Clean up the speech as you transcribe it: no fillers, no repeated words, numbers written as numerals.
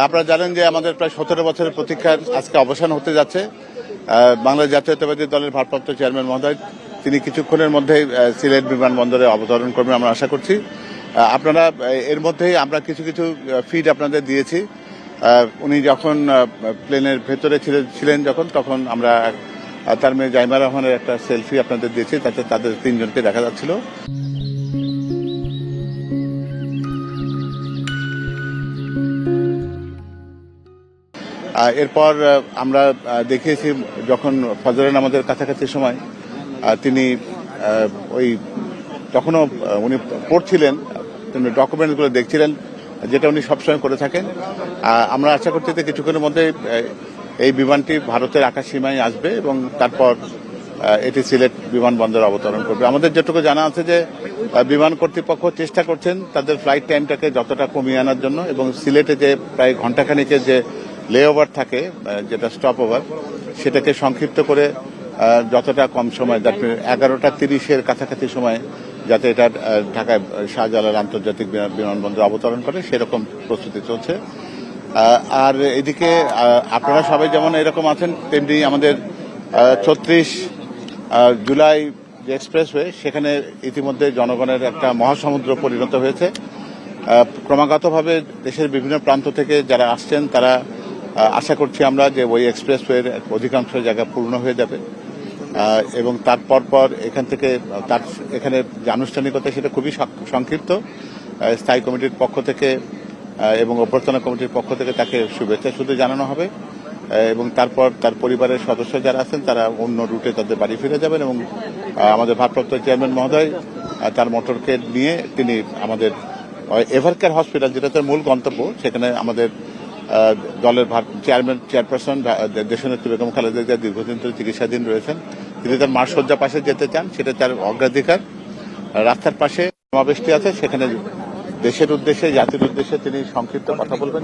আপনারা জানেন যে আমাদের প্রায় 17 বছরের প্রতীক্ষার আজকে অবসান হতে যাচ্ছে। বাংলাদেশ জাতীয়তাবাদী দলের ভারপ্রাপ্ত চেয়ারম্যান মহোদয় তিনি কিছুক্ষণের মধ্যেই সিলেট বিমানবন্দরে অবতরণ করবেন আমরা আশা করছি। আপনারা এর মধ্যেই আমরা কিছু কিছু ফিড আপনাদের দিয়েছি। উনি যখন প্লেনের ভেতরে ছিলেন তখন আমরা তার মেয়ে জাইমা রহমানের একটা সেলফি আপনাদের দিয়েছি, তাতে তাদের তিনজনকে দেখা যাচ্ছিল। এরপর আমরা দেখিয়েছি যখন ফজরের নামাজের কাছাকাছি সময় তিনি ওই তখনও উনি পড়ছিলেন, তিনি ডকুমেন্টগুলো দেখছিলেন, যেটা উনি সবসময় করে থাকেন। আমরা আশা করছি যে কিছুক্ষণের মধ্যে এই বিমানটি ভারতের আকাশ সীমায় আসবে এবং তারপর এটি সিলেট বিমানবন্দরে অবতরণ করবে। আমাদের যেটুকু জানা আছে যে বিমান কর্তৃপক্ষ চেষ্টা করছেন তাদের ফ্লাইট টাইমটাকে যতটা কমিয়ে আনার জন্য, এবং সিলেটে যে প্রায় ঘণ্টাখানিকের যে লেওভার থাকে, যেটা স্টপ ওভার, সেটাকে সংক্ষিপ্ত করে যতটা কম সময়, 11:30 কাছাকাছি সময় যাতে এটা ঢাকায় শাহজালাল আন্তর্জাতিক বিমানবন্দরে অবতরণ করে সেরকম প্রস্তুতি চলছে। আর এদিকে আপনারা সবাই যেমন এরকম আছেন, তেমনি আমাদের 36 জুলাই যে এক্সপ্রেসওয়ে, সেখানে ইতিমধ্যে জনগণের একটা মহাসমুদ্র পরিণত হয়েছে। ক্রমাগতভাবে দেশের বিভিন্ন প্রান্ত থেকে যারা আসছেন তারা আশা করছি আমরা যে ওই এক্সপ্রেসওয়ের অধিকাংশ জায়গা পূর্ণ হয়ে যাবে এবং তারপর এখান থেকে এখানে যে আনুষ্ঠানিকতা সেটা খুবই সংক্ষিপ্ত। স্থায়ী কমিটির পক্ষ থেকে এবং অভ্যর্থনা কমিটির পক্ষ থেকে তাকে শুভেচ্ছা শুধু জানানো হবে এবং তারপর তার পরিবারের সদস্য যারা আছেন তারা অন্য রুটে তাদের বাড়ি ফিরে যাবেন এবং আমাদের ভারপ্রাপ্ত চেয়ারম্যান মহোদয় তার মোটরকে নিয়ে তিনি আমাদের এভারকেয়ার হসপিটাল, যেটা তার মূল গন্তব্য, সেখানে আমাদের দলের চেয়ারপারসন দেশনেত্রী বেগম খালেদা জিয়া দীর্ঘদিন ধরে চিকিৎসাধীন রয়েছেন। তিনি তার মার শয্যা পাশে যেতে চান, সেটা তার অগ্রাধিকার। রাস্তার পাশে সমাবেশটি আছে, সেখানে দেশের উদ্দেশ্যে, জাতির উদ্দেশ্যে তিনি সংক্ষিপ্ত কথা বলবেন।